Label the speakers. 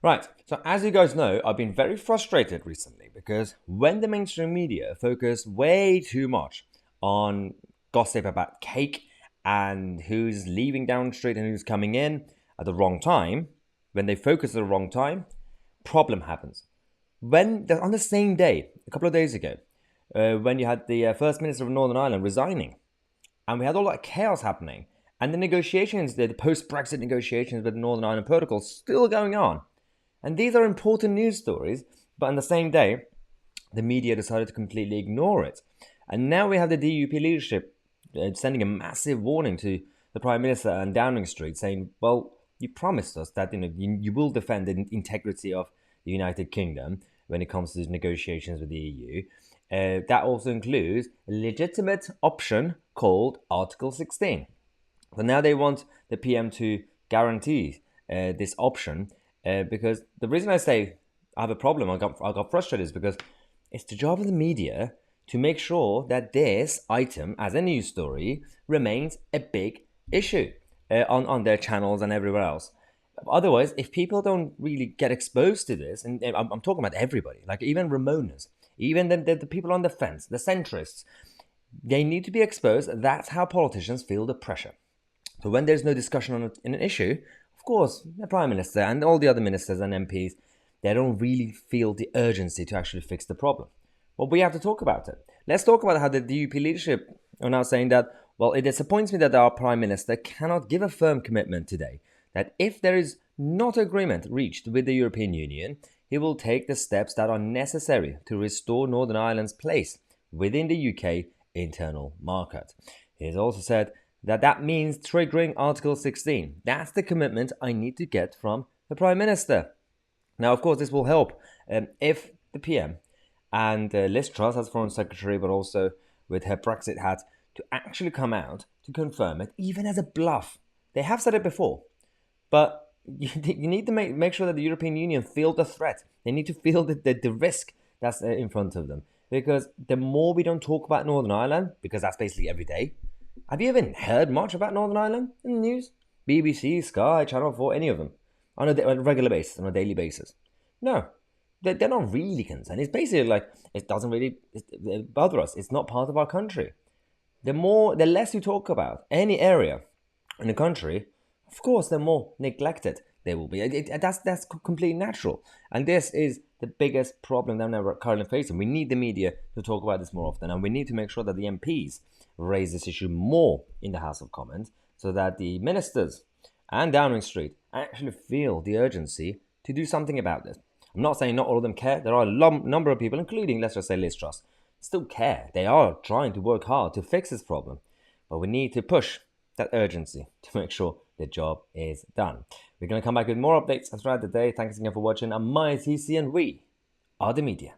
Speaker 1: Right, so as you guys know, I've been very frustrated recently because when the mainstream media focus way too much on gossip about cake and who's leaving down the street and who's coming in at the wrong time, when they focus at the wrong time, problem happens. On the same day, a couple of days ago, when you had the First Minister of Northern Ireland resigning, and we had all that chaos happening, and the negotiations, the post-Brexit negotiations with the Northern Ireland Protocol still going on. And these are important news stories, but on the same day, the media decided to completely ignore it. And now we have the DUP leadership sending a massive warning to the Prime Minister and Downing Street, saying, well, you promised us that you will defend the integrity of the United Kingdom when it comes to negotiations with the EU. That also includes a legitimate option called Article 16. So now they want the PM to guarantee this option because the reason I say I have a problem, I got frustrated, is because it's the job of the media to make sure that this item, as a news story, remains a big issue on their channels and everywhere else. Otherwise, if people don't really get exposed to this, and I'm talking about everybody, like even Ramonas, even the people on the fence, the centrists, they need to be exposed. That's how politicians feel the pressure. So when there's no discussion on an issue, of course, the Prime Minister and all the other ministers and MPs, they don't really feel the urgency to actually fix the problem. But we have to talk about it. Let's talk about how the DUP leadership are now saying that, well, it disappoints me that our Prime Minister cannot give a firm commitment today that if there is not agreement reached with the European Union, he will take the steps that are necessary to restore Northern Ireland's place within the UK internal market. He has also said that means triggering Article 16. That's the commitment I need to get from the Prime Minister. Now, of course, this will help if the PM and Liz Truss as Foreign Secretary, but also with her Brexit hat, to actually come out to confirm it, even as a bluff. They have said it before, but you need to make sure that the European Union feel the threat. They need to feel the risk that's in front of them. Because the more we don't talk about Northern Ireland, because that's basically every day. Have you even heard much about Northern Ireland in the news? BBC, Sky, Channel 4, any of them? On a regular basis, on a daily basis? No. They're not really concerned. It's basically like, it doesn't really bother us. It's not part of our country. The less you talk about any area in the country, of course, the more neglected they will be. That's completely natural. And this is the biggest problem that we're currently facing. We need the media to talk about this more often, and we need to make sure that the MPs raise this issue more in the House of Commons so that the ministers and Downing Street actually feel the urgency to do something about this. I'm not saying not all of them care. There are a number of people, including, let's just say, Liz Truss, still care. They are trying to work hard to fix this problem. But we need to push that urgency to make sure the job is done. We're going to come back with more updates throughout the day. Thanks again for watching. I'm my TC, and we are the media.